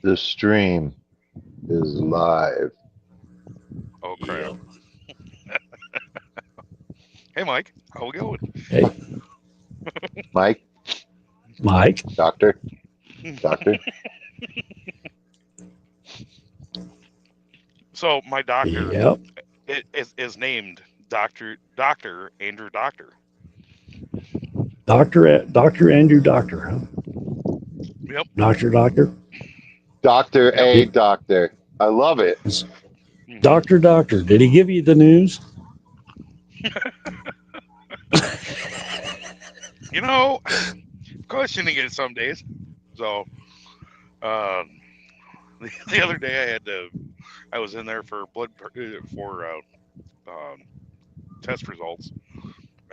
The stream is live. Oh crap! Yep. Hey Mike, how we going? Hey, Mike, Mike. doctor, doctor. So my doctor Yep. is named Doctor Andrew Doctor. Doctor Andrew Doctor, huh? Yep. Doctor. Doctor Yep. A. Doctor. I love it. Mhm. Doctor. Did he give you the news? You know, questioning it some days. So, the other day I was in there for test results,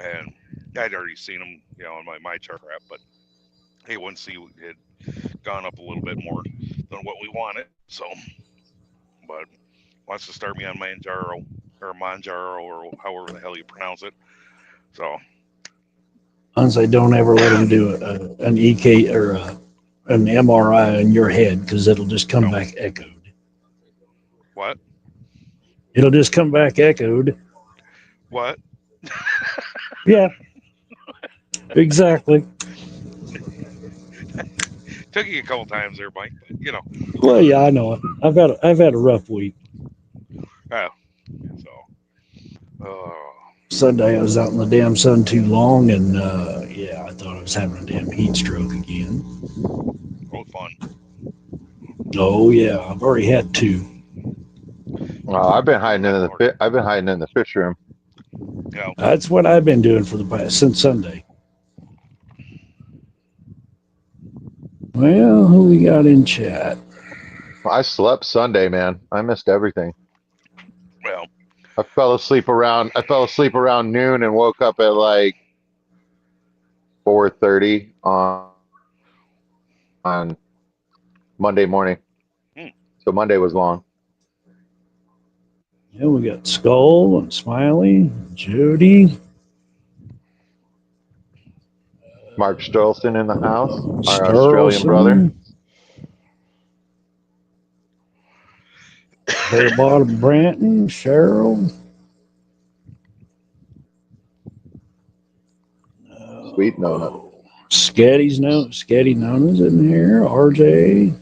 and I'd already seen them, on my chart app, but A1C had gone up a little bit more than what we wanted. So, but wants to start me on Manjaro or however the hell you pronounce it. So, Honestly, don't ever let him do an EK or an MRI on your head because it'll just come no, back echoed. what? It'll just come back echoed. What? Yeah, exactly. Took you a couple times there, Mike, but Well, yeah, I know it. I've had a rough week. oh, so, oh, Sunday I was out in the damn sun too long, and yeah, I thought I was having a damn heat stroke again. oh, fun. Oh yeah, I've already had two. Well, I've been hiding My in lord. I've been hiding in the fish room. That's what I've been doing for the past since Sunday. Well, who we got in chat? I slept Sunday, man. I missed everything. Well, I fell asleep around noon and woke up at like 4:30 on Monday morning. hmm, So Monday was long. Yeah, we got Skull and Smiley, Jody, Mark Strelson in the house, our Australian brother. Starlson, Bare Bottom Branton, Cheryl. Sweet Nona. Sketty Nona's in here. RJ.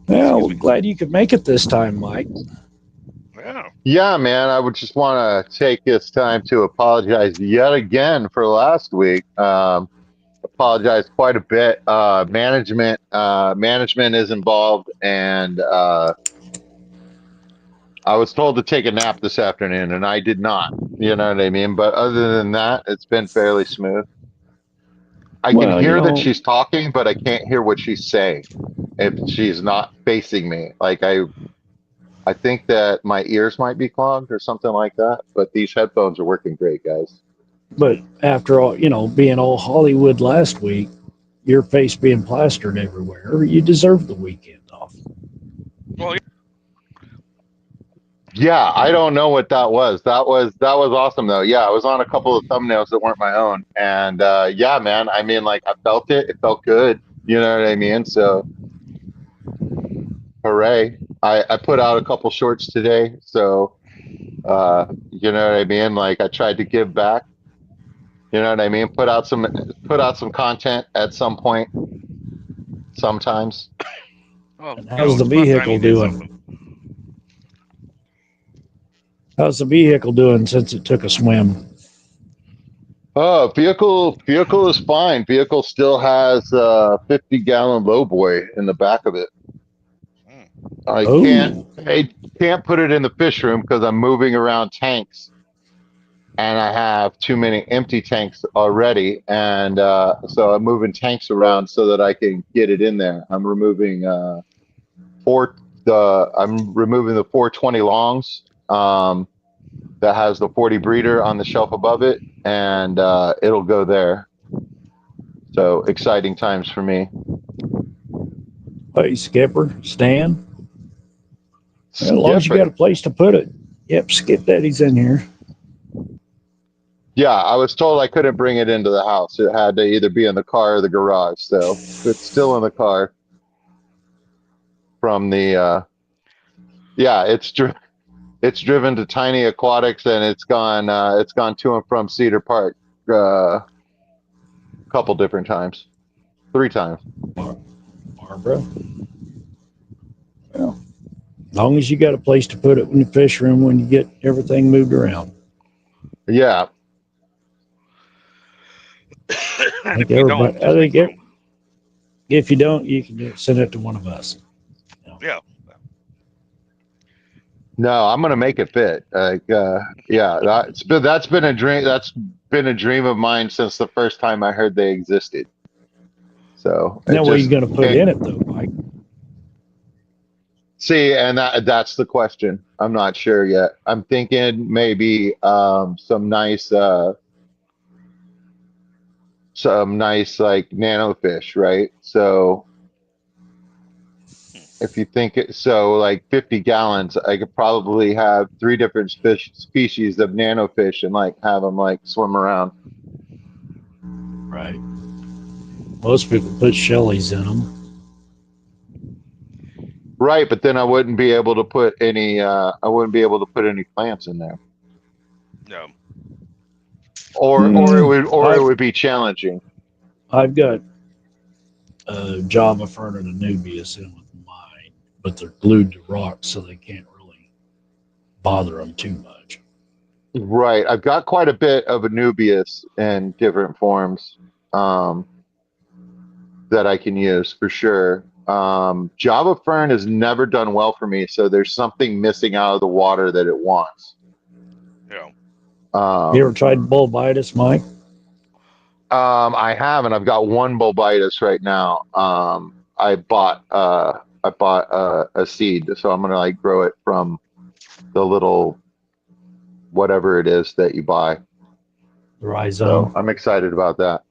Well, excuse we're me. glad you could make it this time, Mike. Yeah. Yeah, man, I would just want to take this time to apologize yet again for last week. Apologize quite a bit. Management is involved, and I was told to take a nap this afternoon, and I did not. You know what I mean? But other than that, it's been fairly smooth. I can Well, hear that she's talking, but I can't hear what she's saying if she's not facing me. Like I think that my ears might be clogged or something like that. But these headphones are working great, guys. but after all, being all Hollywood last week, your face being plastered everywhere, you deserve the weekend off. Well, Yeah, I don't know what that was. That was awesome though. Yeah, I was on a couple of thumbnails that weren't my own, and yeah, man. I mean, like I felt it. It felt good. You know what I mean? So, hooray! I put out a couple shorts today, so you know what I mean. Like I tried to give back. You know what I mean? Put out some content at some point, sometimes. well, And how's the it's about time vehicle you did something. doing? How's the vehicle doing since it took a swim? Oh, vehicle is fine. Vehicle still has a 50-gallon lowboy in the back of it. Hmm. Oh, I can't put it in the fish room because I'm moving around tanks, and I have too many empty tanks already, and so I'm moving tanks around so that I can get it in there. I'm removing the 420 longs. That has the 40 breeder on the shelf above it, and it'll go there. So exciting times for me. hey, Skipper, Stan. Well, as long as you Skip got it. a place to put it. Yep, Skip Daddy's in here. Yeah, I was told I couldn't bring it into the house. It had to either be in the car or the garage. So it's still in the car from the yeah, it's driven to Tiny Aquatics and it's gone to and from Cedar Park a couple different times. 3 times. Barbara. Well, as long as you got a place to put it in the fish room when you get everything moved around. Yeah. I think If you don't, everybody. I just make think room. if you don't, you can send it to one of us. Yeah. No, I'm gonna make it fit. Yeah, that's been a dream. That's been a dream of mine since the first time I heard they existed. So it Now, what are you just going to put in it though, Mike? see, and that's the question. I'm not sure yet. I'm thinking maybe some nice like nano fish, right? So if you think it, so like 50 gallons, I could probably have 3 different species of nano fish and like have them like swim around. Right. Most people put Shelleys in them. Right, but then I wouldn't be able to put any plants in there. No. Or it would be challenging. I've got Java Fern and Anubias in with mine, but they're glued to rocks, so they can't really bother them too much. Right. I've got quite a bit of Anubias in different forms that I can use for sure. Java Fern has never done well for me, so there's something missing out of the water that it wants. Yeah. You ever tried Bulbitis, Mike? I haven't. I've got one Bulbitis right now. I bought a seed, so I'm gonna like grow it from the little whatever it is that you buy. Rhizome. So I'm excited about that.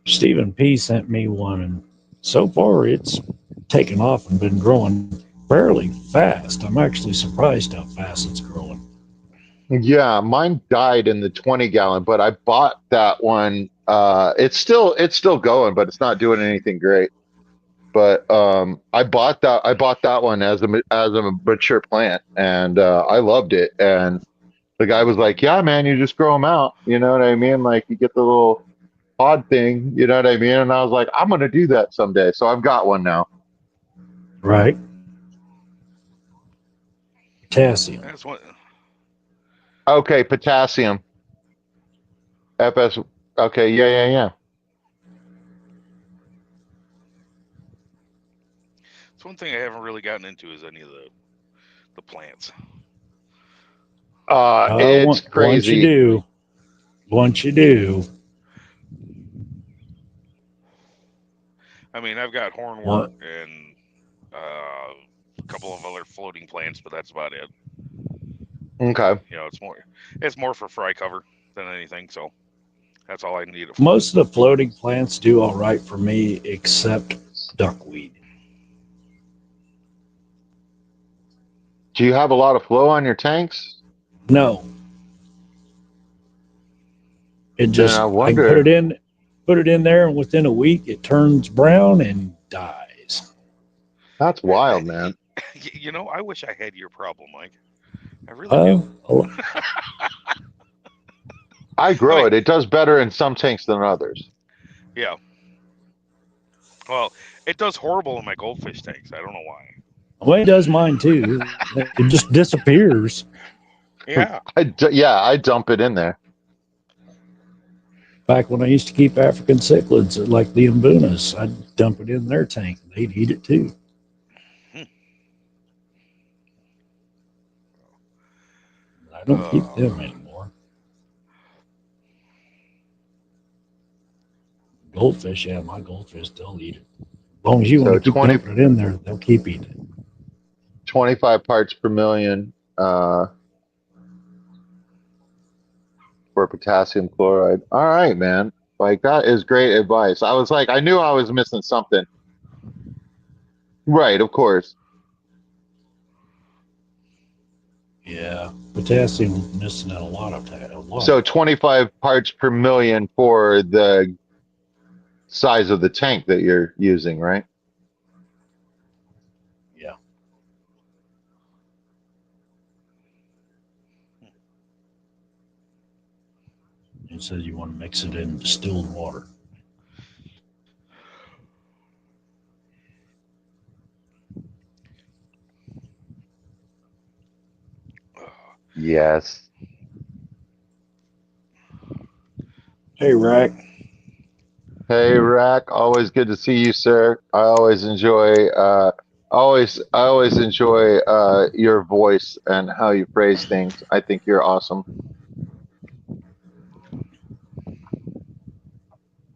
Stephen P sent me one, and so far it's taken off and been growing fairly fast. I'm actually surprised how fast it's growing. Yeah, mine died in the 20 gallon, but I bought that one. It's still going, but it's not doing anything great. But I bought that one as a mature plant, and I loved it. And the guy was like, "Yeah, man, you just grow them out. You know what I mean? Like you get the little pod thing. You know what I mean?" And I was like, "I'm gonna do that someday." So I've got one now. Right. Potassium. That's what. Okay, potassium. FS. Okay, yeah. It's one thing I haven't really gotten into is any of the plants. It's crazy. Once you do. I mean, I've got hornwort and a couple of other floating plants, but that's about it. Okay. You know, it's more for fry cover than anything. So that's all I need it for. Most of the floating plants do all right for me, except duckweed. Do you have a lot of flow on your tanks? No. It just, I put it in there, and within a week it turns brown and dies. That's wild, man. You know, I wish I had your problem, Mike. I really do. I grow it. It does better in some tanks than others. Yeah. Well, it does horrible in my goldfish tanks. I don't know why. Well, it does mine too. It just disappears. Yeah. I dump it in there. Back when I used to keep African cichlids, like the Mbunas, I'd dump it in their tank. They'd eat it too. I don't keep them anymore. Goldfish, yeah, my goldfish, they'll eat it. As long as you want to keep dumping it in there, they'll keep eating it. 25 parts per million for potassium chloride. All right, man. Like that is great advice. I was like, I knew I was missing something. Right, of course. Yeah. Potassium is missing out a lot of that. So 25 parts per million for the size of the tank that you're using, right? Yeah. It says you want to mix it in distilled water. Yes. Hey, Rack. Hey, Rack. Always good to see you, sir. I always enjoy, I always enjoy your voice and how you phrase things. I think you're awesome.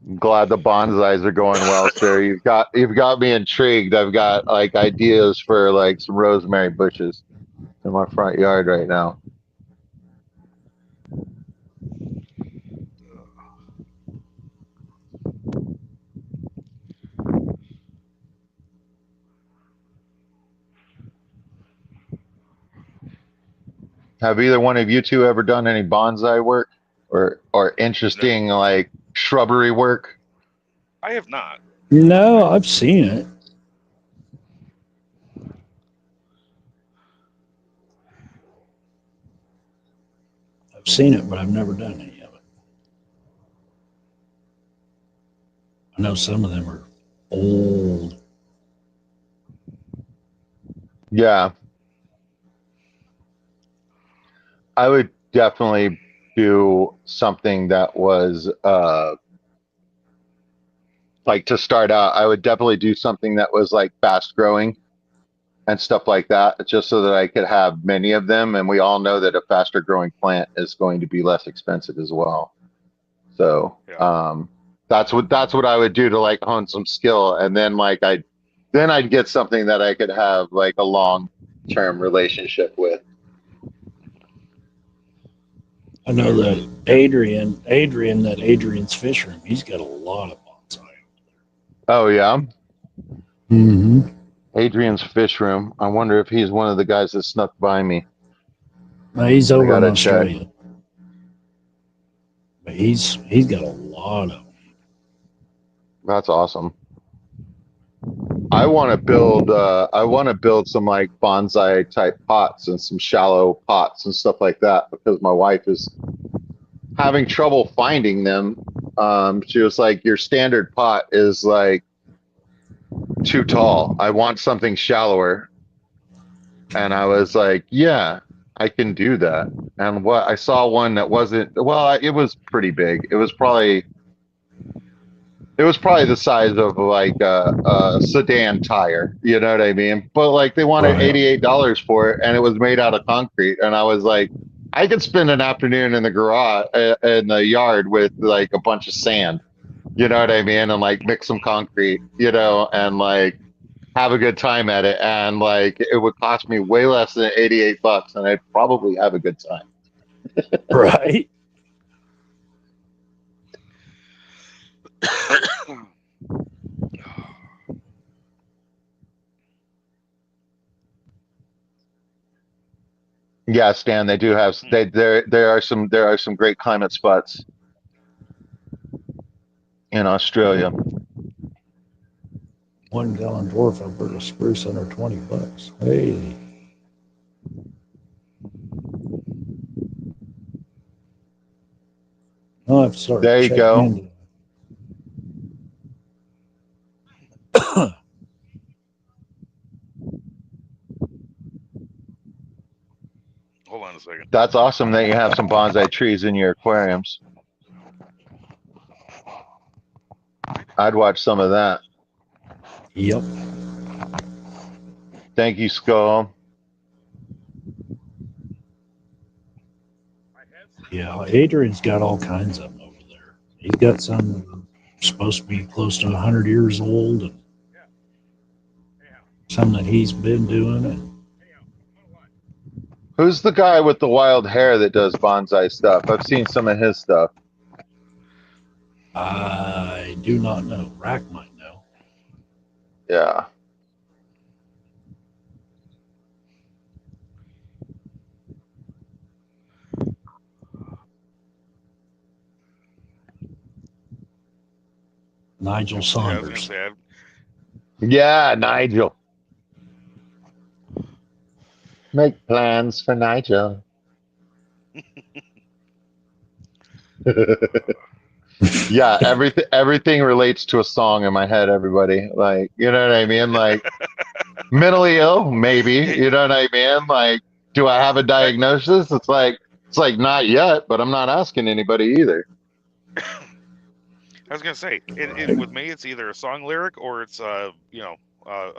I'm glad the bonsais are going well, sir. You've got me intrigued. I've got like ideas for like some rosemary bushes in my front yard right now. Have either one of you two ever done any bonsai work or interesting like shrubbery work? I have not. No, I've seen it. I've seen it, but I've never done any of it. I know some of them are old. Yeah, I would definitely do something that was like to start out. I would definitely do something that was like fast growing and stuff like that, just so that I could have many of them. And we all know that a faster growing plant is going to be less expensive as well. So Yeah. that's what I would do to like hone some skill, and then I'd get something that I could have like a long term relationship with. I know that Adrian's fish room, he's got a lot of bonsai. Oh yeah, Mm-hmm. Adrian's fish room. I wonder if he's one of the guys that snuck by me. Now, he's I over in gotta check. Australia, but he's got a lot of. That's awesome. I want to build some like bonsai type pots and some shallow pots and stuff like that because my wife is having trouble finding them. She was like, your standard pot is like too tall. I want something shallower. And I was like, yeah, I can do that. And what I saw one that wasn't, well, it was pretty big. It was probably the size of like a sedan tire, you know what I mean? But like they wanted Right. $88 for it, and it was made out of concrete. And I was like, I could spend an afternoon in the garage, in the yard with like a bunch of sand, you know what I mean? And like mix some concrete, and like have a good time at it. And like it would cost me way less than $88, and I'd probably have a good time. Right. Yeah, Stan, they do have there are some great climate spots in Australia. 1 gallon dwarf Alberta spruce under $20. Hey. I'll have to start There you checking go. into Hold on a second. That's awesome that you have some bonsai trees in your aquariums. I'd watch some of that. Yep. Thank you, Skull. Yeah, Adrian's got all kinds of them over there. He's got some that are supposed to be close to 100 years old, and some that he's been doing it. Who's the guy with the wild hair that does bonsai stuff? I've seen some of his stuff. I do not know. Rack might know. Yeah. Nigel Yeah, I was gonna Saunders. say Yeah, Nigel. Make plans for Nigel. Yeah, everything relates to a song in my head, everybody. Like, you know what I mean? Like mentally ill, maybe. it, You know what I mean? Like, do I have a I, diagnosis? It's like not yet, but I'm not asking anybody either. I was gonna say it with me. It's either a song lyric or it's a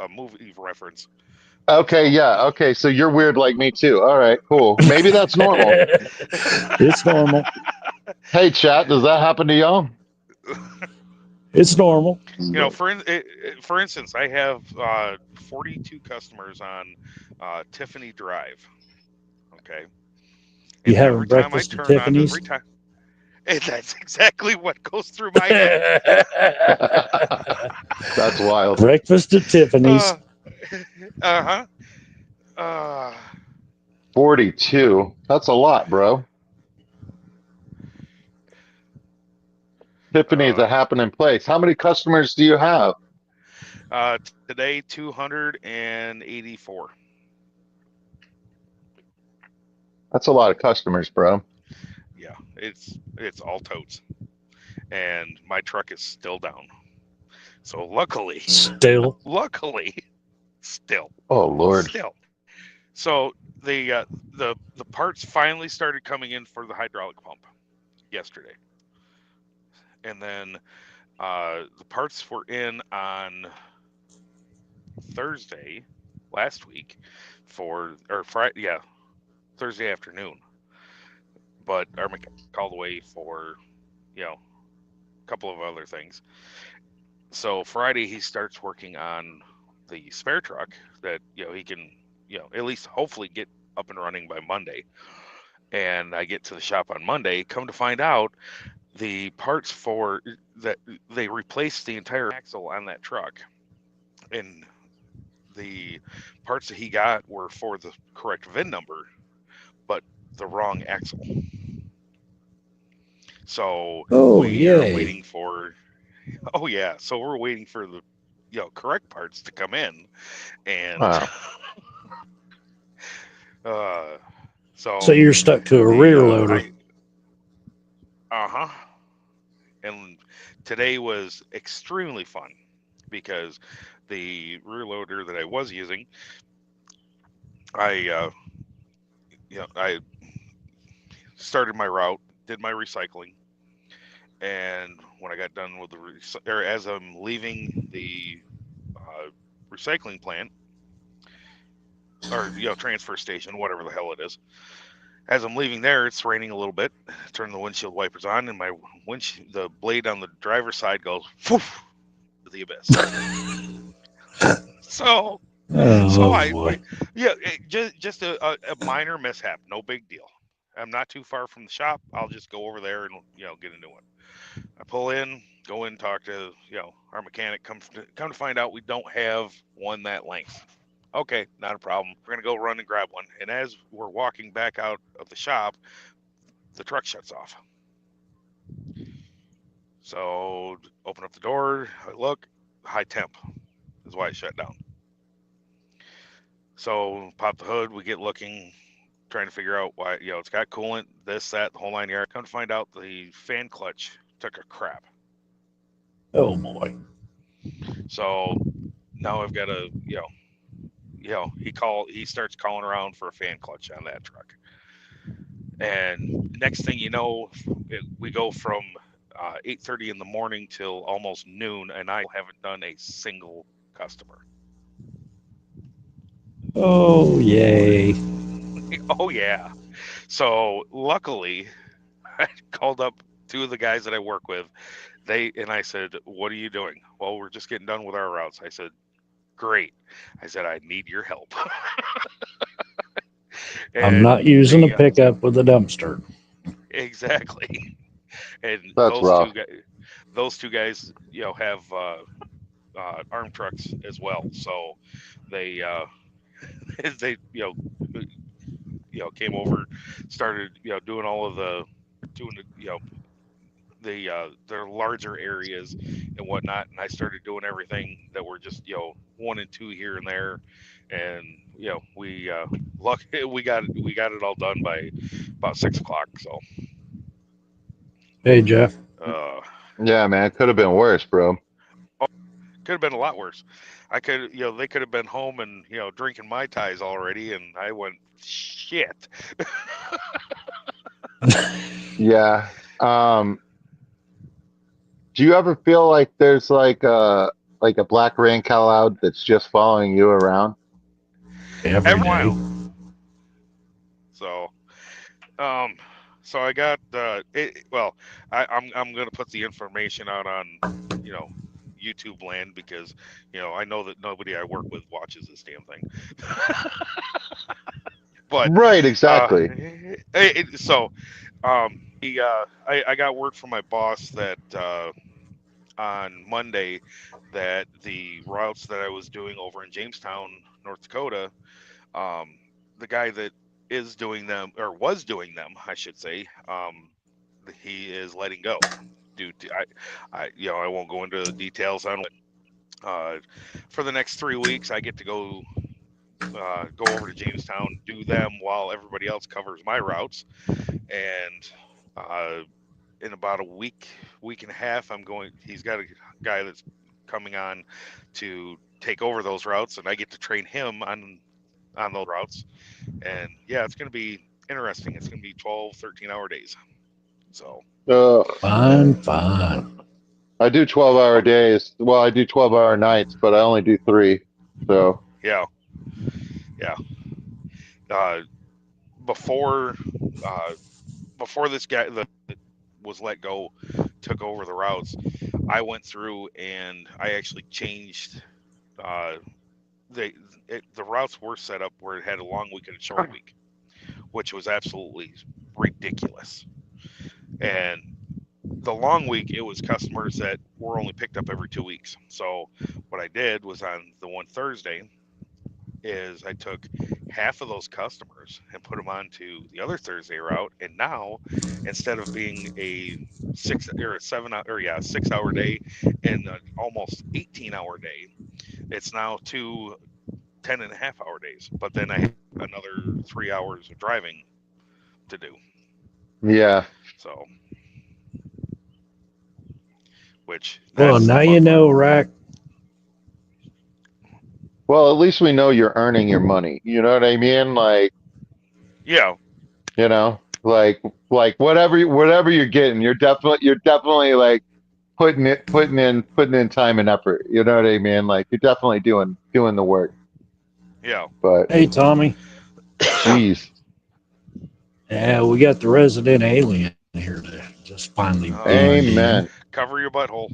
movie reference. Okay, So yeah, okay. So you're weird like me too. All right, cool. Maybe that's normal. It's normal. Hey, chat, does that happen to y'all? It's normal. for instance, I have 42 customers on Tiffany Drive. Okay, You and every having time I breakfast at turn on, Tiffany's? and that's exactly what goes through my head. That's wild. Breakfast at Tiffany's. Uh huh. Uh, 42. That's a lot, bro. Tiffany's a uh, happening place. How many customers do you have? Today 284. That's a lot of customers, bro. Yeah, it's all totes, and my truck is still down. So Still. luckily, still, Oh, Lord. still. So the parts finally started coming in for the hydraulic pump yesterday, and then the parts were in on Thursday last week or Friday, yeah, Thursday afternoon. But our mechanic called away for a couple of other things. So Friday he starts working on the spare truck that he can at least hopefully get up and running by Monday. And I get to the shop on Monday. Come to find out, the parts for that they replaced the entire axle on that truck, and the parts that he got were for the correct VIN number, but the wrong axle. So Oh, we are yay. waiting for. Oh yeah, so we're waiting for the correct parts to come in, and Wow. uh, So so you're stuck to a the rear loader. huh, and today was extremely fun because the rear loader that I was using, I started my route, did my recycling, and when I got done with or as I'm leaving the recycling plant or transfer station, whatever the hell it is, as I'm leaving there, it's raining a little bit. Turn the windshield wipers on, and the blade on the driver's side goes poof to the abyss. So, so Oh, I boy. yeah, just a minor mishap, no big deal. I'm not too far from the shop. I'll just go over there and get a new one. I pull in, go in, talk to our mechanic. Come to find out, we don't have one that length. Okay, not a problem. We're gonna go run and grab one. And as we're walking back out of the shop, the truck shuts off. So open up the door, I look, high temp is why it shut down. So pop the hood, we get looking, trying to figure out why, it's got coolant, this, that, the whole 9 yards. Come to find out the fan clutch took a crap. Oh, boy. So now I've got to, he starts calling around for a fan clutch on that truck. And next thing you know, we go from 8:30 in the morning till almost noon, and I haven't done a single customer. Oh, yay. Oh yeah. So luckily, I called up two of the guys that I work with. I said, "What are you doing?" "Well, we're just getting done with our routes." I said, "Great." I said, "I need your help." I'm And not using a pickup with a dumpster. exactly. And That's rough. those two guys, have arm trucks as well. So they they came over, started doing all of the doing the their larger areas and whatnot, and I started doing everything that were just 1 and 2 here and there, and we lucky we got it all done by about 6 o'clock. So Hey, Jeff. uh, Yeah, man, it could have been worse, bro. could have been a lot worse. I could they could have been home and drinking Mai Tais already, and I went shit. Yeah. Do you ever feel like there's like a black rain cloud that's just following you around? Every Every day. while. So so I got well, I'm gonna put the information out on YouTube land, because I know that nobody I work with watches this damn thing. But Right, exactly. so I got word from my boss that on Monday that the routes that I was doing over in Jamestown, North Dakota, the guy that is doing them, or was doing them, I should say, he is letting go. Due to I won't go into the details on it. For the next 3 weeks, I get to go over to Jamestown, do them while everybody else covers my routes, and in about a week and a half, he's got a guy that's coming on to take over those routes, and I get to train him on those routes. And yeah, it's going to be interesting. It's going to be 12, 13-hour days. So Fun. I do 12-hour days. Well, I do 12-hour nights, but I only do 3. So yeah. Before this guy that was let go took over the routes, I went through and I actually changed. The routes were set up where it had a long week and a short week, which was absolutely ridiculous. And the long week, it was customers that were only picked up every 2 weeks. So what I did was, on the one Thursday, is I took half of those customers and put them onto the other Thursday route, and now instead of being a 6-hour day and an almost 18-hour day, it's now 2 10.5-hour days. But then I have another 3 hours of driving to do. yeah. So, which Well, that's the now fun you part. know, Rack. Well, at least we know you're earning your money. You know what I mean? Like, Yeah, like whatever you're getting, you're definitely like putting in time and effort. You know what I mean? Like, you're definitely doing the work. yeah. But Hey, Tommy. geez, Yeah, we got the resident alien here to just finally bend in. amen. Cover your butthole.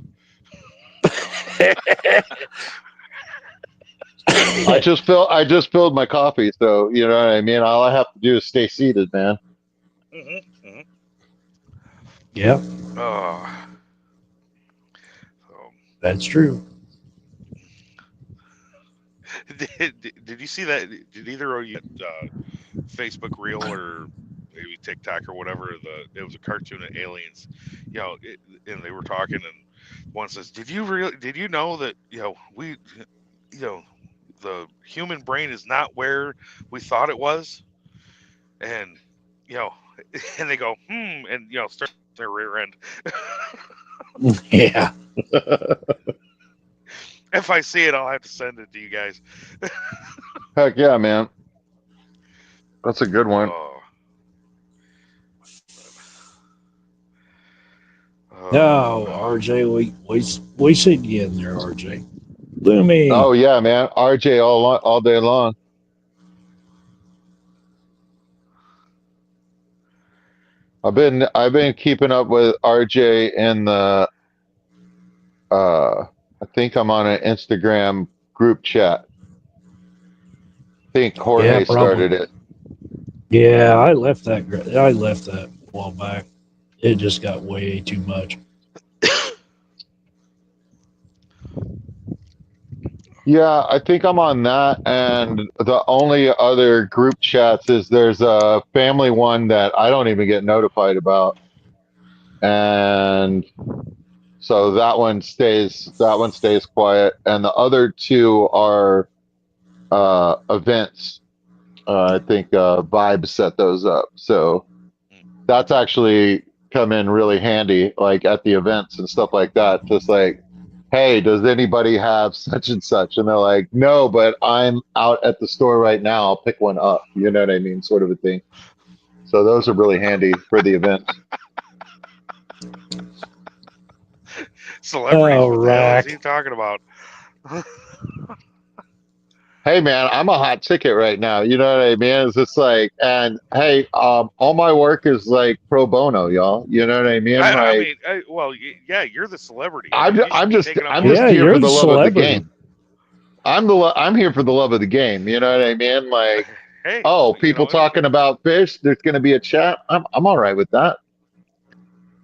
I just filled my coffee, so you know what I mean. All I have to do is stay seated, man. Yep, So, that's true. did you see that? Did either of you Facebook reel or maybe TikTok or whatever? It was a cartoon of aliens, and they were talking, and one says, "Did you know that we, the human brain is not where we thought it was?" And and they go, and start their rear end. Yeah. If I see it, I'll have to send it to you guys. Heck yeah, man. That's a good one. No, RJ, we seen you in there, RJ. Loomy. Oh yeah, man. RJ all day long. I've been keeping up with RJ in the I think I'm on an Instagram group chat. I think Jorge started it. Yeah, I left that a while back. It just got way too much. Yeah, I think I'm on that, and the only other group chats is there's a family one that I don't even get notified about. and so that one stays quiet, and the other two are events. I think Vibe set those up, so that's actually come in really handy, like at the events and stuff like that. Just like, hey, does anybody have such and such? And they're like, no, but I'm out at the store right now. I'll pick one up. You know what I mean? Sort of a thing. So those are really handy for the events. Celebrities, Oh, what the hell is he rack. talking about? Hey man, I'm a hot ticket right now. You know what I mean? It's just like, and hey, all my work is like pro bono, y'all. You know what I mean? I Like, mean, well, yeah, you're the celebrity. I I'm mean, you should I'm be just taking up I'm more. just Yeah, here you're for the the love of the celebrity. game. I'm here for the love of the game. You know what I mean? Like, Hey, oh, you people know, hey, talking about fish. There's going to be a chat. I'm all right with that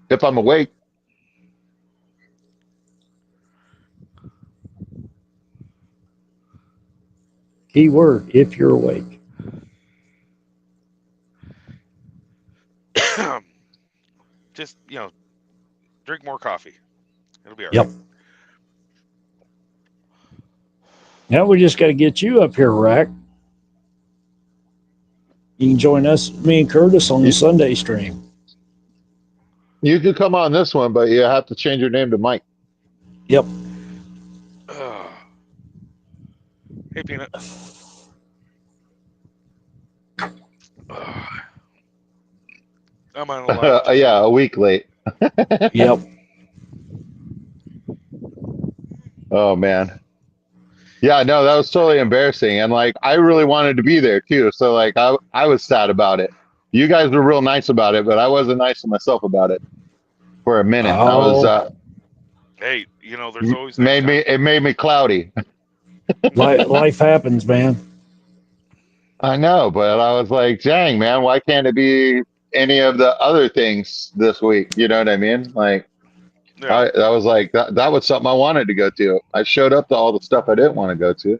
if I'm awake. Keyword, if you're awake. just drink more coffee. It'll be all Yep. right. Now we just got to get you up here, Rack. You can join us, me and Curtis, on the You, Sunday stream. you could come on this one, but you have to change your name to Mike. Yep. Hey, Peanut. I'm on a live too. Yeah, a week late. Yep. Oh man. Yeah, no, that was totally embarrassing, and like I really wanted to be there too. So like I was sad about it. You guys were real nice about it, but I wasn't nice to myself about it for a minute. I was Oh, Hey, there's always next time. it made me cloudy. life happens, man. I know, but I was like, dang, man, why can't it be any of the other things this week? You know what I mean? Like, Yeah. that was like, that was something I wanted to go to. I showed up to all the stuff I didn't want to go to.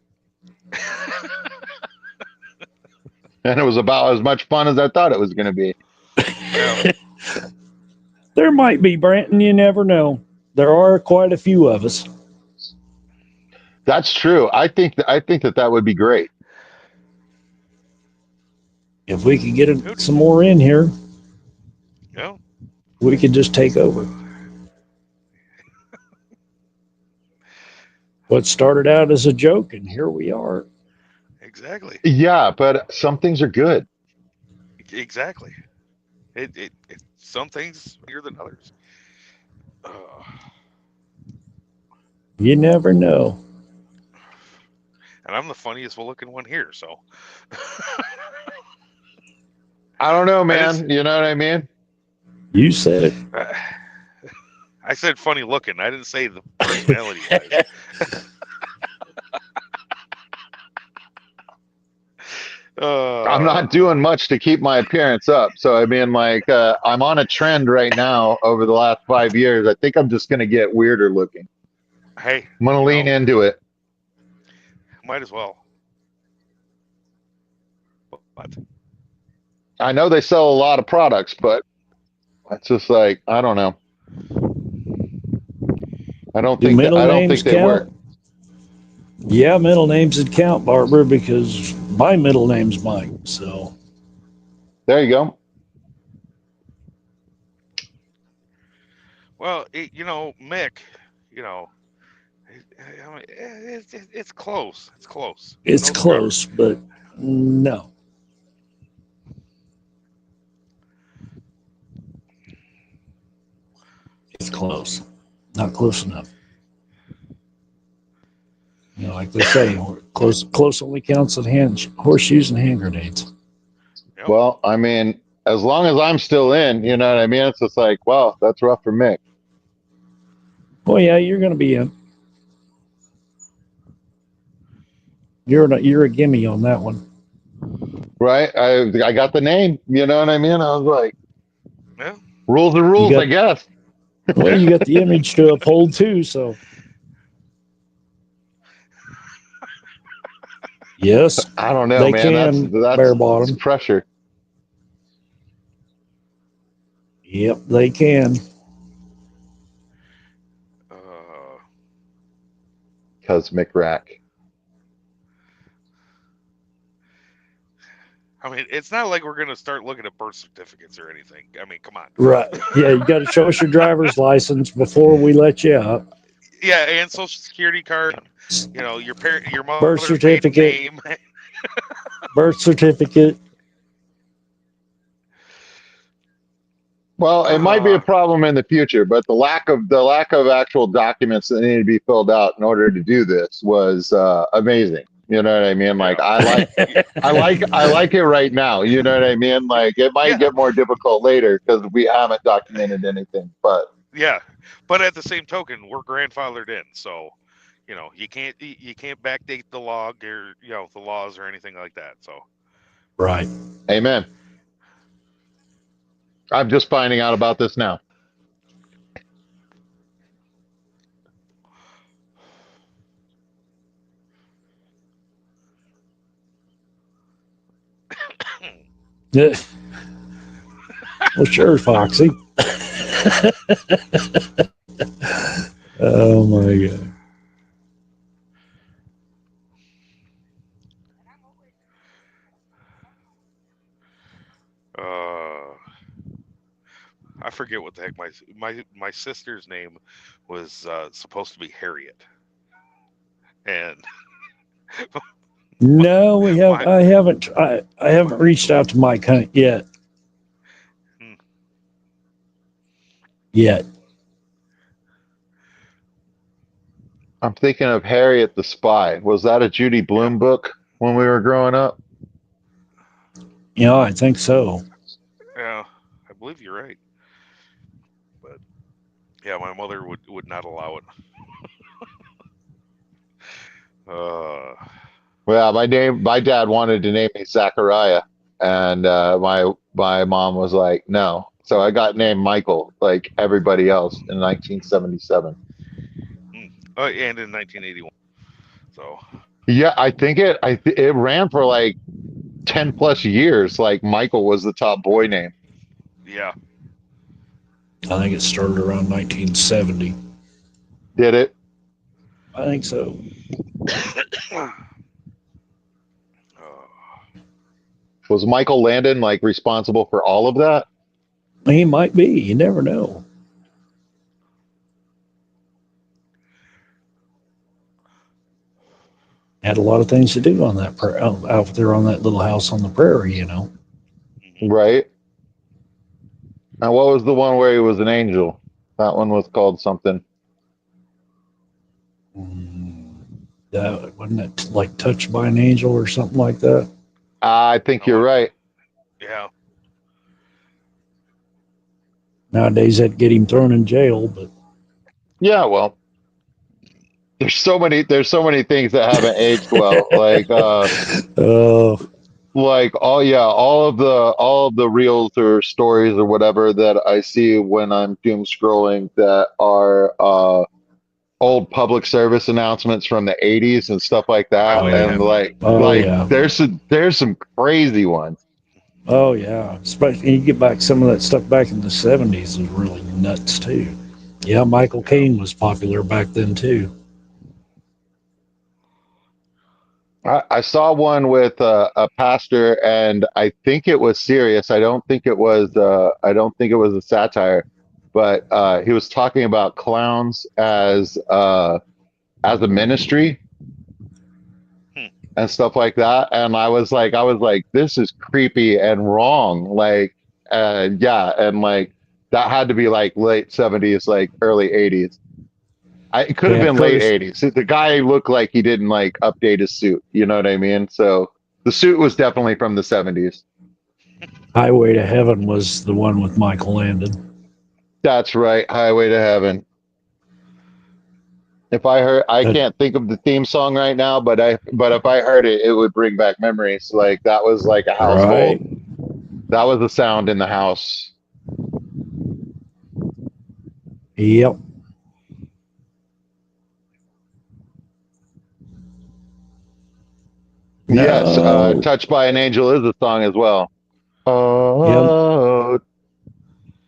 And it was about as much fun as I thought it was going to be. Yeah. There might be, Branton. You never know. There are quite a few of us. That's true. I think that would be great. If we could get some more in here, Yeah. we could just take over. What started out as a joke, and here we are. Exactly. Yeah, but some things are good. Exactly. It some things bigger than others. You never know. And I'm the funniest looking one here, so. I don't know, man. You know what I mean? You said it. I said funny looking. I didn't say the personality wise. I'm not doing much to keep my appearance up. So I mean, like, I'm on a trend right now over the last 5 years. I think I'm just going to get weirder looking. Hey, I'm going to lean into it. might as well. What? I know they sell a lot of products, but it's just like, I don't know. I don't think they work. Yeah, middle names would count, Barbara, because my middle name's Mike. So there you go. Well, Mick, it's close. It's close. it's close, but no. It's close. Not close enough. Like they say, close only counts at horseshoes and hand grenades. Yep. Well, I mean, as long as I'm still in, you know what I mean? It's just like, well, that's rough for Mick. Well, yeah, you're going to be in. You're a gimme on that one. Right? I got the name. You know what I mean? I was like, Yeah. Rules are rules, I guess. Well, you got the image to uphold too, so. Yes. I don't know, they man. That's bare bottom. pressure. Yep, they can. Cosmic Rack. I mean, it's not like we're going to start looking at birth certificates or anything. I mean, come on. Right. Yeah, you got to show us your driver's license before we let you out. Yeah, and social security card. You know, your Birth mother's maiden certificate. name. Birth certificate. Well, it might be a problem in the future, but the lack of actual documents that need to be filled out in order to do this was amazing. You know what I mean? Like Yeah. I like it right now. You know what I mean? Like it might Yeah. get more difficult later because we haven't documented anything. But Yeah, but at the same token, we're grandfathered in, so you know you can't backdate the log or the laws or anything like that. So Right. amen. I'm just finding out about this now. Yeah. Well, sure, Foxy. Oh my God. I forget what the heck my sister's name was supposed to be Harriet, and No, we have. I haven't. I haven't reached out to Mike Hunt yet. Yet. I'm thinking of Harriet the Spy. Was that a Judy Blume book when we were growing up? Yeah, I think so. Yeah, I believe you're right. But yeah, my mother would not allow it. Well, my dad wanted to name me Zachariah, and my mom was like, no. So I got named Michael, like everybody else, in 1977. Oh, and in 1981. So yeah, I think it ran for like 10 plus years. Like Michael was the top boy name. yeah, I think it started around 1970. Did it? I think so. Was Michael Landon like responsible for all of that? He might be. You never know. Had a lot of things to do on that out there on that little house on the prairie, you know. Right. Now, what was the one where he was an angel? That one was called something. That wasn't it like Touched by an Angel or something like that? I think you're right. Yeah. Nowadays, that'd get him thrown in jail, but Yeah, well, there's so many things that haven't aged well. Like all of the reels or stories or whatever that I see when I'm doom scrolling that are old public service announcements from the 80s and stuff like that. There's some crazy ones. Oh yeah, especially you get back some of that stuff back in the 70s is really nuts too. Yeah, Michael Caine was popular back then too. I saw one with a pastor, and I think it was serious. I don't think it was. I don't think it was a satire, but he was talking about clowns as a ministry and stuff like that. And I was like, this is creepy and wrong. Like, yeah, and like that had to be like late 70s, like early 80s. It could have been late 80s. The guy looked like he didn't like update his suit. You know what I mean? So the suit was definitely from the 70s. Highway to Heaven was the one with Michael Landon. That's right. Highway to Heaven. If I can't think of the theme song right now, but if I heard it, it would bring back memories. Like that was like a household. Right. That was the sound in the house. Yep. No. Yes, Touched by an Angel is a song as well. Oh,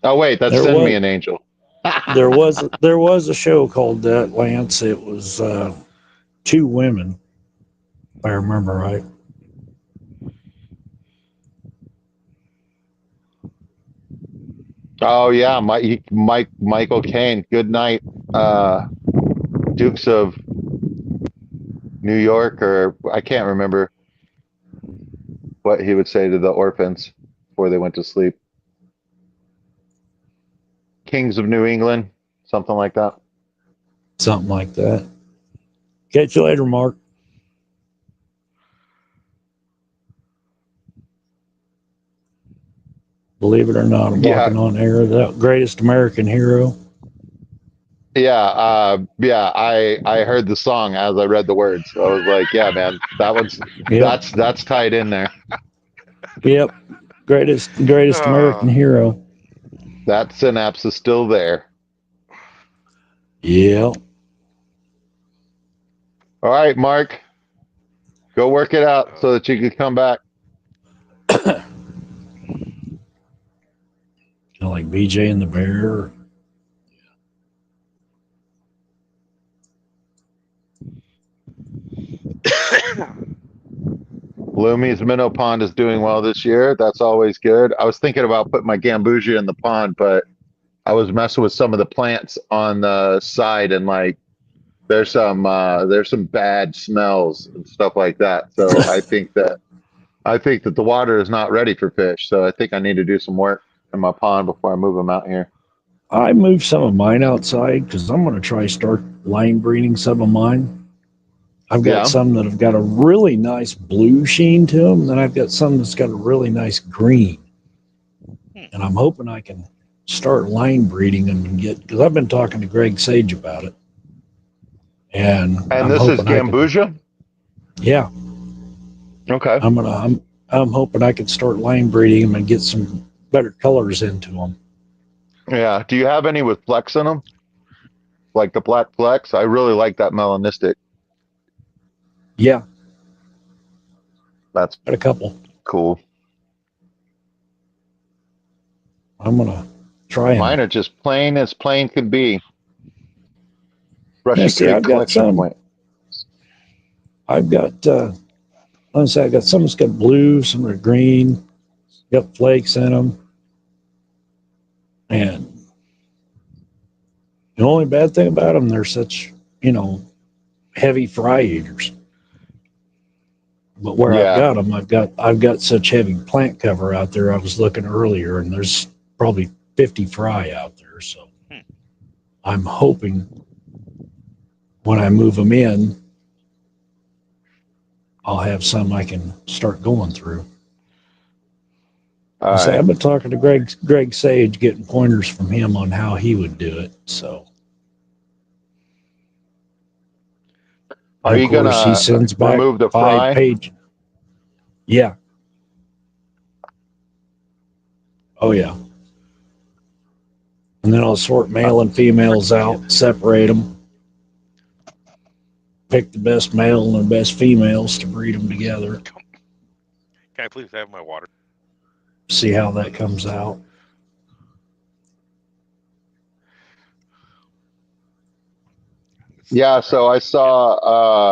wait, that's Send Me an Angel. there was a show called that, Lance. It was 2 women, if I remember right. Oh yeah, Michael Caine. Good night, Dukes of New York, or I can't remember what he would say to the orphans before they went to sleep. Kings of New England, something like that. Something like that. Catch you later, Mark. Believe it or not, I'm Yeah, walking on air. The greatest American hero. yeah. I heard the song as I read the words. I was like, yeah, man, Yep. that's tied in there. Yep. Greatest American Uh, hero. That synapse is still there. Yep. All right, Mark, go work it out so that you can come back. Like BJ and the Bear. Loomy's minnow pond is doing well this year. That's always good. I was thinking about putting my gambusia in the pond, but I was messing with some of the plants on the side, and like there's some bad smells and stuff like that. So I think that the water is not ready for fish. So I think I need to do some work in my pond before I move them out here. I moved some of mine outside because I'm going to try start line breeding some of mine. I've got Yeah. some that have got a really nice blue sheen to them, and then I've got some that's got a really nice green. And I'm hoping I can start line breeding them and get, because I've been talking to Greg Sage about it. And And I'm this is hoping I can, gambusia. yeah, Okay. I'm hoping I can start line breeding them and get some better colors into them. Yeah. Do you have any with flecks in them? Like the black flecks? I really like that melanistic. Yeah, That's got a couple. cool. I'm gonna try Mine and are just plain as plain could be. yeah. Brushy See, Creek collection point. I've got let's say I got some that's got blue, some that are green, got flakes in them, and the only bad thing about them, they're such heavy fry eaters. But where I've Yeah. got them, I've got such heavy plant cover out there. I was looking earlier, and there's probably 50 fry out there. So I'm hoping when I move them in, I'll have some I can start going through. All I say right. I've been talking to Greg Sage, getting pointers from him on how he would do it. So, Are and of you course, he gonna sends back remove the 5 fry? page. Yeah. Oh yeah. And then I'll sort male and females out, separate them, pick the best male and the best females to breed them together. Can I please have my water? See how that comes out. Yeah, so I saw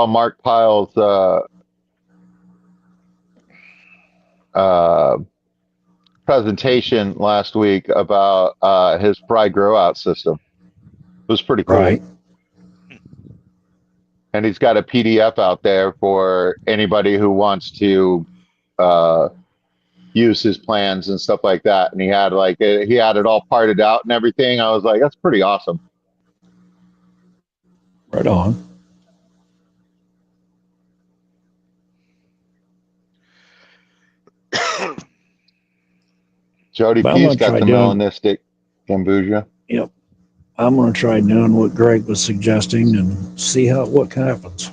Mark Pyle's uh presentation last week about his fry grow out system. It was pretty cool. Right. And he's got a PDF out there for anybody who wants to use his plans and stuff like that. And he had it all parted out and everything. I was like, that's pretty awesome. Right on. Jody But I'm P's going to got try the doing, melanistic gambusia. yep. I'm going to try doing what Greg was suggesting and see what happens.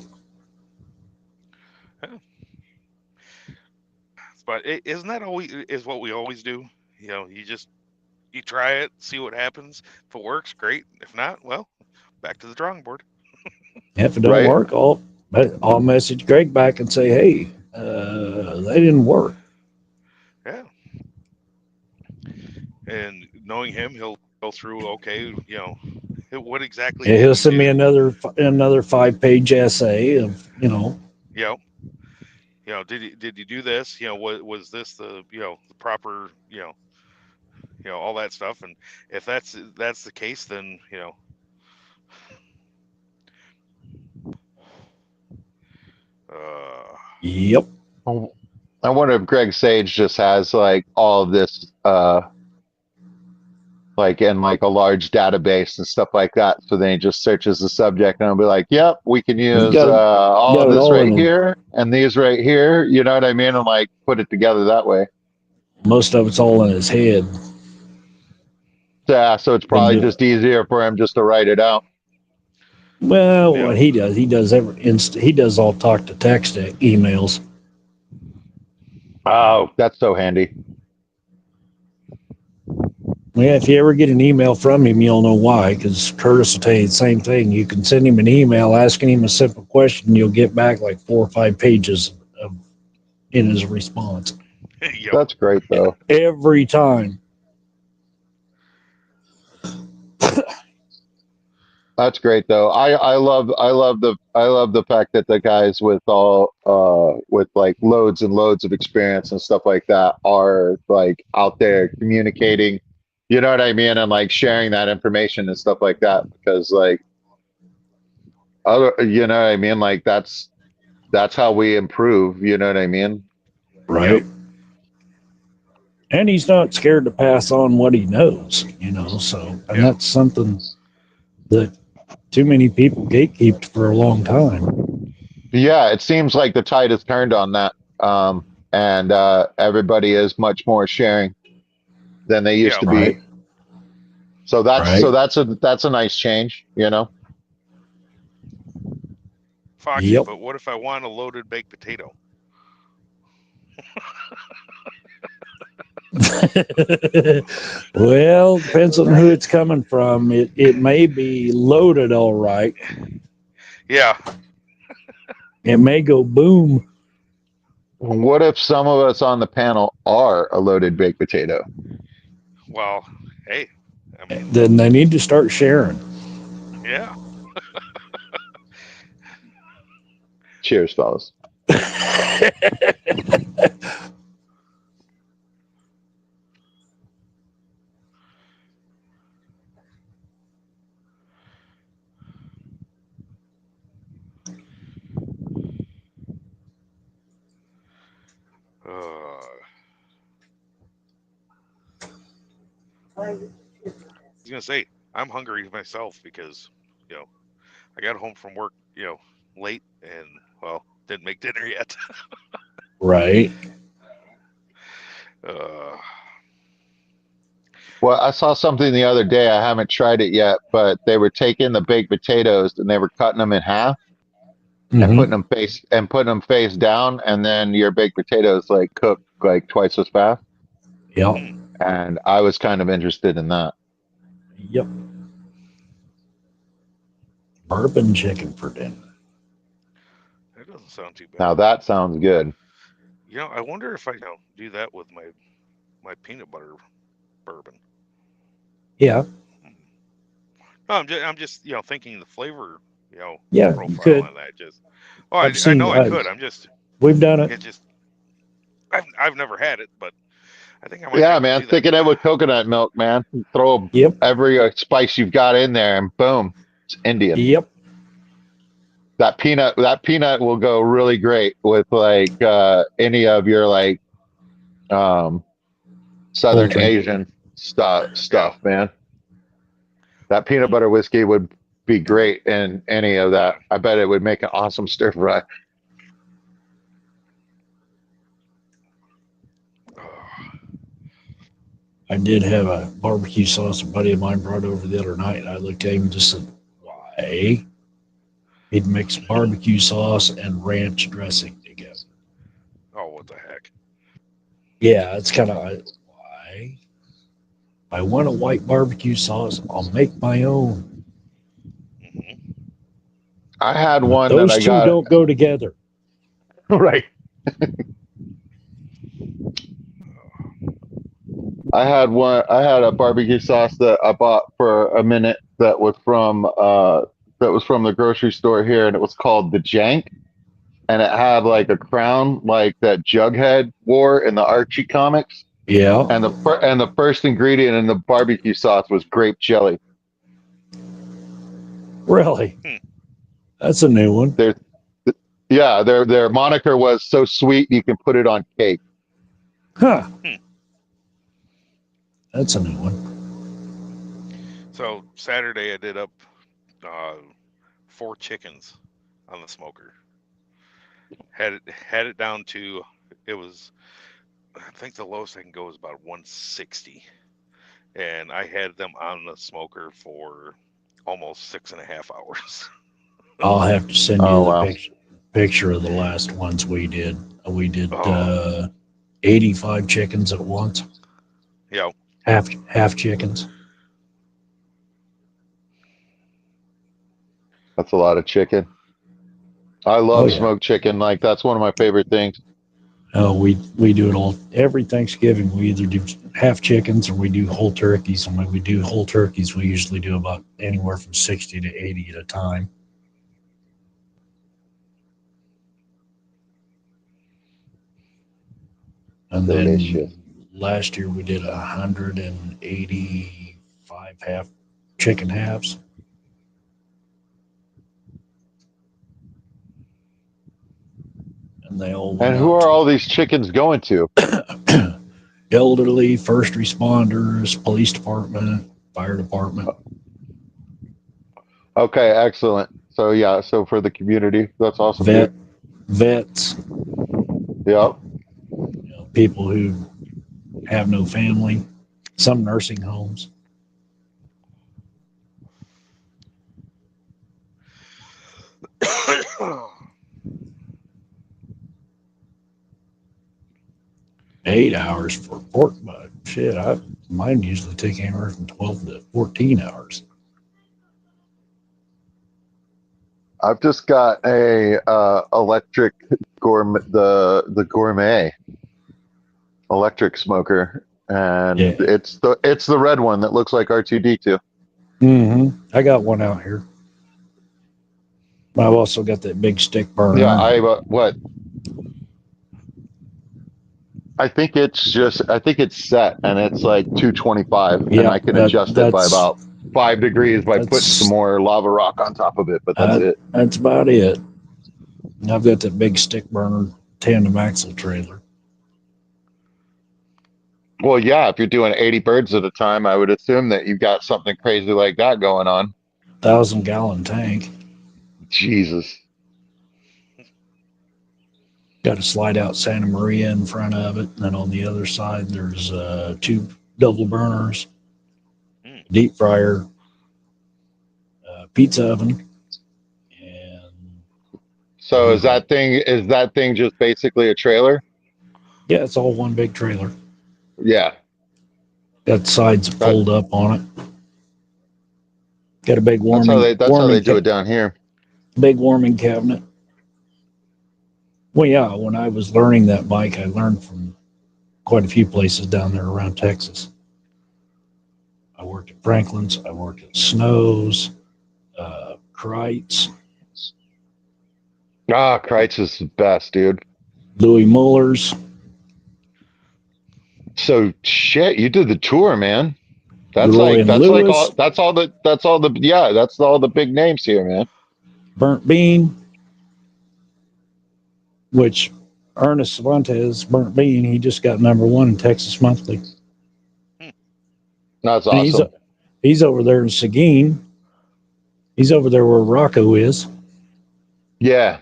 But isn't that always is what we always do? You try it, see what happens. If it works, great. If not, well, back to the drawing board. If it don't Right? work, I'll message Greg back and say, hey, they didn't work. Yeah. And knowing him, he'll go through. Okay, What exactly? Yeah, did he'll he send me do? another 5-page essay of, You know, did you do this? Was this the proper all that stuff? And if that's the case, then yep. I wonder if Greg Sage just has like all of this, like in like a large database and stuff like that. So then he just searches the subject and I'll be like, yep, we can He's use got all of it this all in right him. here and these right here. You know what I mean? And like put it together that way. Most of it's all in his head. Yeah, so it's Been probably do- just easier for him just to write it out. Well, Yeah. what he does he does all talk to text emails. Oh, that's so handy. Yeah, if you ever get an email from him, you'll know why, because Curtis will tell you the same thing. You can send him an email asking him a simple question, and you'll get back like 4 or 5 pages in his response. yep. That's great though. Every time. That's great though. I love the fact that the guys with all with like loads and loads of experience and stuff like that are like out there communicating, you know what I mean, and like sharing that information and stuff like that because like other you know what I mean, like that's how we improve, you know what I mean? Right. Yep. And he's not scared to pass on what he knows, so, and Yeah. that's something that too many people gatekeeped for a long time. Yeah, it seems like the tide has turned on that. And everybody is much more sharing than they used Yeah. to Right. be. So Right. that's a nice change, you know. Foxy, Yep. but what if I want a loaded baked potato? Well, depends on who it's coming from. It may be loaded all right. Yeah. It may go boom. What if some of us on the panel are a loaded baked potato? Well, hey, I mean, Then they need to start sharing. yeah. Cheers, fellas. I was gonna say I'm hungry myself because I got home from work late and didn't make dinner yet. Right. uh, Well, I saw something the other day. I haven't tried it yet, but they were taking the baked potatoes and they were cutting them in half and Mm-hmm. putting them face down, and then your baked potatoes like cook like twice as fast. Yep. And I was kind of interested in that. Yep. Bourbon chicken for dinner. that doesn't sound too bad. Now that sounds good. I wonder if I do that with my peanut butter bourbon. Yeah. No, I'm just thinking the flavor Yeah, you profile could. on that. Just I've I know seen. I could. I'm just We've done it. it just I've never had it, but I think I might be Yeah, able to man. do that. Thicken it with coconut milk, man. Throw Yep. every spice you've got in there, and boom, it's Indian. Yep. That peanut will go really great with like any of your like Southern Poultry. Asian stuff, man. That peanut butter whiskey would be great in any of that. I bet it would make an awesome stir fry. I did have a barbecue sauce a buddy of mine brought over the other night. I looked at him and just said, why? He'd mix barbecue sauce and ranch dressing together. Oh, what the heck? Yeah, it's kind of why? If I want a white barbecue sauce, I'll make my own. Mm-hmm. I had But one that those I two got don't go together. right. I had one. I had a barbecue sauce that I bought for a minute that was from the grocery store here, and it was called the Jank, and it had like a crown like that Jughead wore in the Archie comics. Yeah. And the first ingredient in the barbecue sauce was grape jelly. Really? Hmm. That's a new one. Their moniker was so sweet you can put it on cake. Huh. Hmm. That's a new one. So Saturday I did up 4 chickens on the smoker. Had it down to, it was, I think the lowest I can go is about 160, and I had them on the smoker for almost 6.5 hours. I'll have to send you Oh, the wow. picture of the last ones we did. We did Oh. 85 chickens at once. Yeah. Half chickens. That's a lot of chicken. I love Oh, yeah. smoked chicken. Like, that's one of my favorite things. Oh, we do it all every Thanksgiving. We either do half chickens or we do whole turkeys. And when we do whole turkeys, we usually do about anywhere from 60 to 80 at a time. And Delicious. then last year we did 185 half chicken halves. And they all went And who out are to all these chickens going to? elderly, first responders, police department, fire department. Okay, excellent. So yeah, so for the community, that's awesome, dude. Vets, Yep. people who have no family, some nursing homes. Eight hours for pork butt. Shit, mine usually take anywhere from 12 to 14 hours. I've just got a electric gourmet, the gourmet electric smoker, and Yeah. it's the red one that looks like R2D2. Mm-hmm. I got one out here. I've also got that big stick burner. Yeah, I think it's set, and it's like 225, and Yeah, I can adjust it by about 5 degrees by putting some more lava rock on top of it. But that's it. That's about it. I've got that big stick burner tandem axle trailer. Well, yeah, if you're doing 80 birds at a time, I would assume that you've got something crazy like that going on. 1,000-gallon tank. Jesus. Got a slide out Santa Maria in front of it. And then on the other side, there's 2 double burners, deep fryer, pizza oven. And So is that thing just basically a trailer? yeah, it's all one big trailer. Yeah. Got sides fold up on it. Got a big That's how they do it down here. Big warming cabinet. Well, yeah, when I was learning that bike, I learned from quite a few places down there around Texas. I worked at Franklin's. I worked at Snow's, Kreitz. Kreitz is the best, dude. Louis Muller's. So shit, you did the tour, man. That's all the big names here, man. Burnt Bean, which Ernest Cervantes, Burnt Bean, he just got #1 in Texas Monthly. That's awesome. He's over there in Seguin. He's over there where Rocco is. Yeah.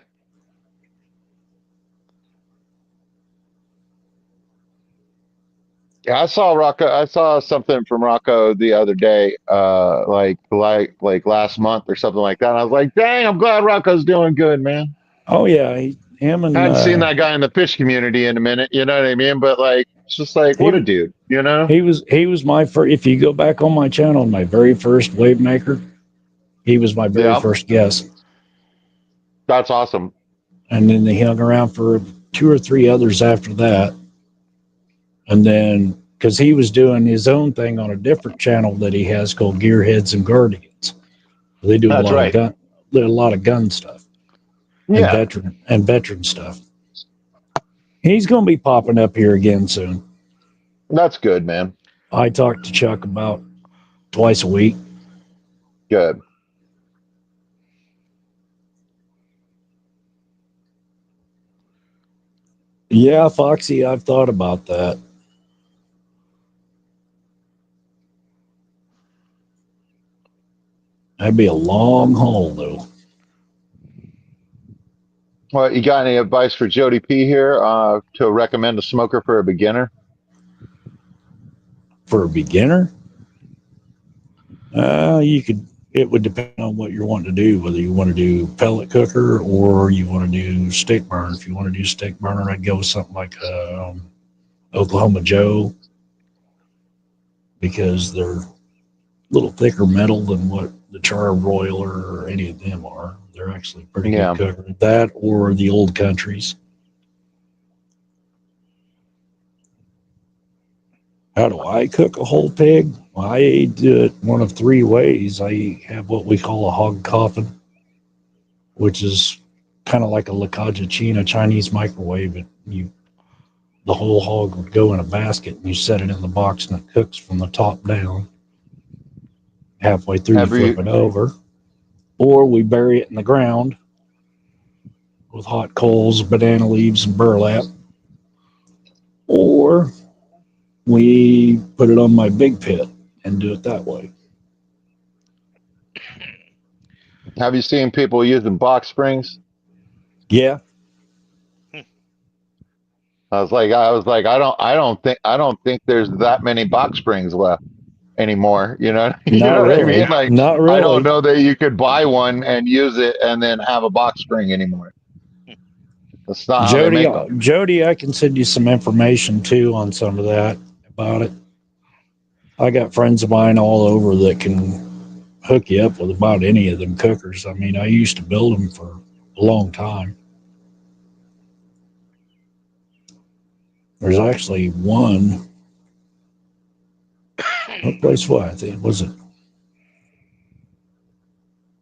Yeah, I saw something from Rocco the other day, like last month or something like that. And I was like, dang, I'm glad Rocco's doing good, man. Oh yeah, I hadn't seen that guy in the fish community in a minute, you know what I mean? But like, it's just like, what a dude, you know? He was my first. If you go back on my channel, my very first wave maker, he was my very first guest. That's awesome. And then they hung around for 2 or 3 others after that. And then because he was doing his own thing on a different channel that he has called Gearheads and Guardians. They do That's right. a lot of gun stuff and Yeah, veteran stuff. He's going to be popping up here again soon. that's good, man. I talk to Chuck about twice a week. Good. Yeah, Foxy, I've thought about that. That'd be a long haul, though. Well, you got any advice for Jody P here to recommend a smoker for a beginner? For a beginner, it would depend on what you're wanting to do, whether you want to do pellet cooker or you want to do stick burner. If you want to do stick burner, I'd go with something like Oklahoma Joe, because they're a little thicker metal than what the Char-Broiler or any of them are. They're actually pretty Yeah. good cooker. That or the Old Countries. How do I cook a whole pig? Well, I do it one of three ways. I have what we call a hog coffin, which is kind of like a Lakajachina Chinese microwave. The whole hog would go in a basket and you set it in the box and it cooks from the top down. Halfway through, you flip it over. Or we bury it in the ground with hot coals, banana leaves, and burlap. Or we put it on my big pit and do it that way. Have you seen people using box springs? Yeah. I was like, I don't think there's that many box springs left anymore. You know, you Not know really. what I mean? Like, Not really. I don't know that you could buy one and use it and then have a box spring anymore. That's not how they make them. Jody, I can send you some information too on some of that about it. I got friends of mine all over that can hook you up with about any of them cookers. I mean, I used to build them for a long time. There's actually one. What place was I think? Was it?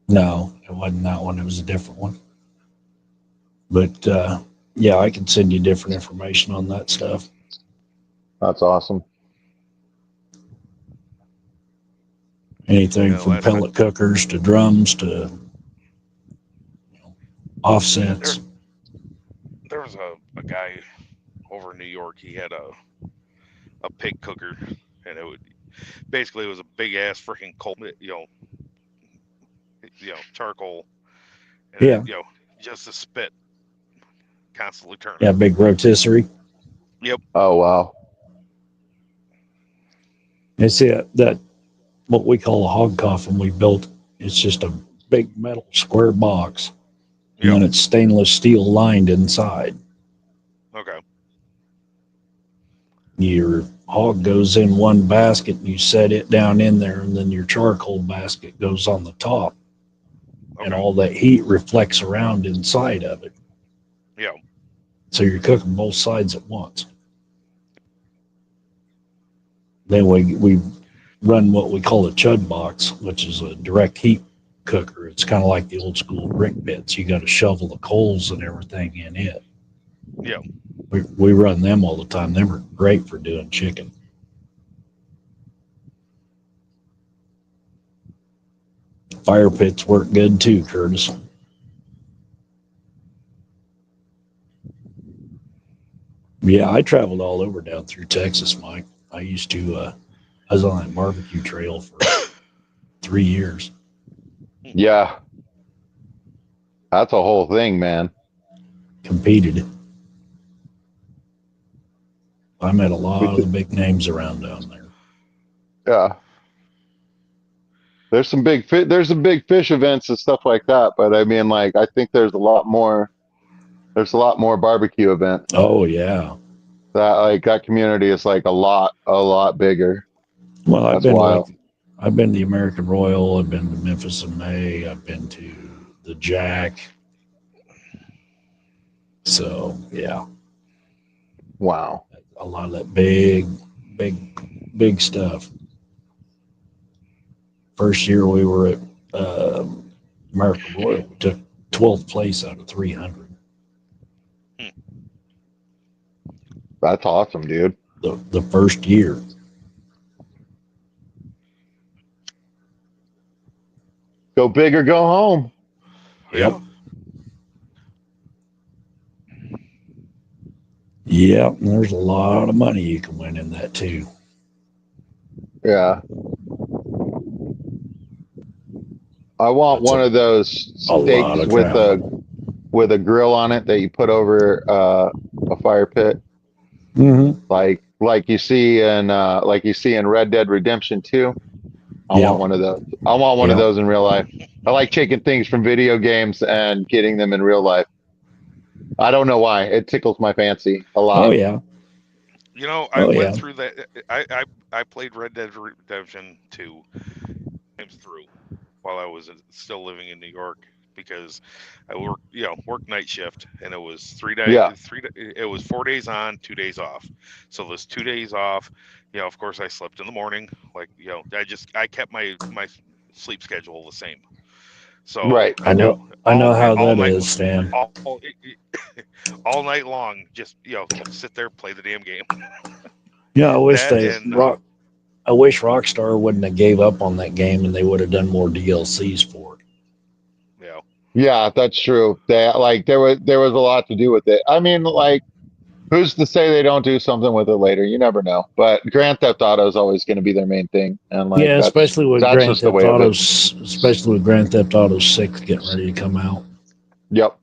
No, it wasn't that one. It was a different one. But yeah, I can send you different information on that stuff. That's awesome. Anything from pellet cookers to drums to offsets. There was a guy over in New York. He had a pig cooker, and it was a big ass freaking coal, charcoal, and Yeah. just a spit, constantly turning. Yeah, big rotisserie. Yep. Oh wow. And see that what we call a hog coffin we built. It's just a big metal square box, and then it's stainless steel lined inside. Okay. Your hog goes in one basket, and you set it down in there, and then your charcoal basket goes on the top, and all that heat reflects around inside of it. Yeah. So you're cooking both sides at once. Then we run what we call a chud box, which is a direct heat cooker. It's kind of like the old school brick bits. You got to shovel the coals and everything in it. Yeah. We run them all the time. They were great for doing chicken. Fire pits work good too, Curtis. Yeah, I traveled all over down through Texas, Mike. I used to, I was on that barbecue trail for 3 years. Yeah. That's a whole thing, man. Competed. I met a lot of the big names around down there. Yeah. There's some big fish events and stuff like that, but I mean, like, I think there's a lot more barbecue events. Oh yeah. That community is like a lot bigger. Well, I've been to the American Royal, I've been to Memphis in May, I've been to the Jack. So yeah. Wow. A lot of that big big stuff. First year we were at American Royal, we took 12th place out of 300. That's awesome, dude. The first year. Go big or go home. Yep. Yep, and there's a lot of money you can win in that too. Yeah. I want That's one of those a lot steaks of with a grill on it that you put over a fire pit, Mm-hmm. like you see in Red Dead Redemption 2. I Yeah. want one of those. I want one of Yeah. those in real life. I like taking things from video games and getting them in real life. I don't know why. It tickles my fancy a lot. Oh yeah. You know, I Oh, went yeah. through that. I played Red Dead Redemption 2 times through while I was still living in New York because I worked night shift, and it was 3 days. Yeah. It was 4 days on, 2 days off. So those 2 days off, of course I slept in the morning. I kept my sleep schedule the same. So Right. I know how all that night, is, Stan. all night long, just sit there, play the damn game. Yeah, I wish That and I wish Rockstar wouldn't have gave up on that game and they would have done more DLCs for it. Yeah, that's true. There was a lot to do with it. I mean, like, who's to say they don't do something with it later? You never know. But Grand Theft Auto is always going to be their main thing, and Yeah, especially with that's just the way of it. especially with Grand Theft Auto 6 getting ready to come out. Yep.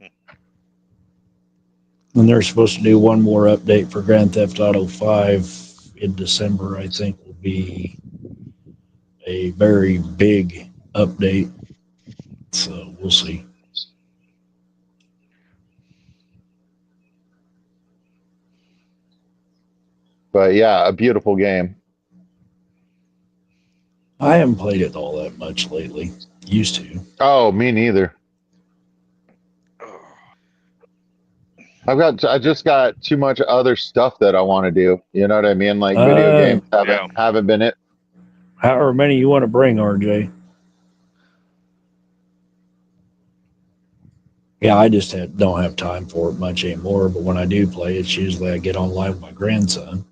And they're supposed to do one more update for Grand Theft Auto 5 in December, I think will be a very big update. So we'll see. But yeah, a beautiful game. I haven't played it all that much lately. Used to. Oh, me neither. I just got too much other stuff that I want to do. You know what I mean? Like video games haven't been it. However many you want to bring, RJ. Yeah, I just don't have time for it much anymore. But when I do play, it's usually I get online with my grandson.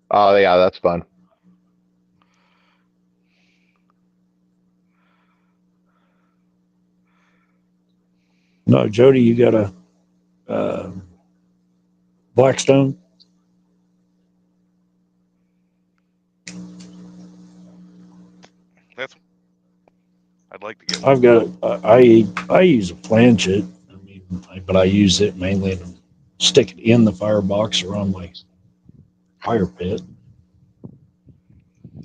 Oh yeah, that's fun. No, Jody, you got a Blackstone? I'd like to get. I've got I use a planchette. I mean, but I use it mainly to stick it in the firebox or on my fire pit.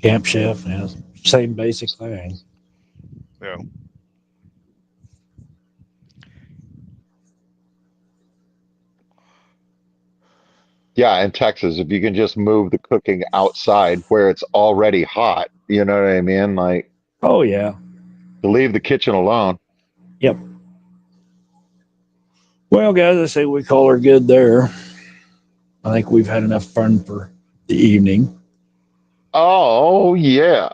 Camp Chef, yeah, same basic thing. Yeah. Yeah, in Texas, if you can just move the cooking outside where it's already hot, you know what I mean? Like, Oh yeah. to leave the kitchen alone. Yep. Well, guys, I say we call her good there. I think we've had enough fun for the evening. Oh yeah.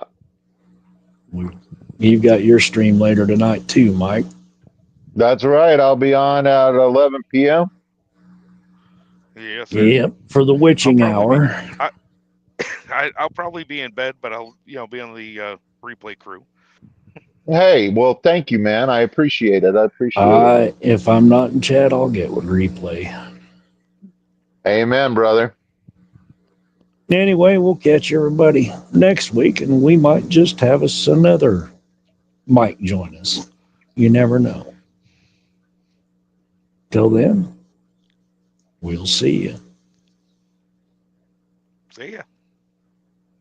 You've got your stream later tonight too, Mike. That's right. I'll be on at 11 p.m. Yes, sir. Yep, for the witching hour. I'll probably be in bed, but I'll be on the replay crew. Hey, well, thank you, man. I appreciate it. I appreciate it. If I'm not in chat, I'll get with replay. Amen, brother. Anyway, we'll catch everybody next week, and we might just have us another Mike join us. You never know. Till then, we'll see you. See ya.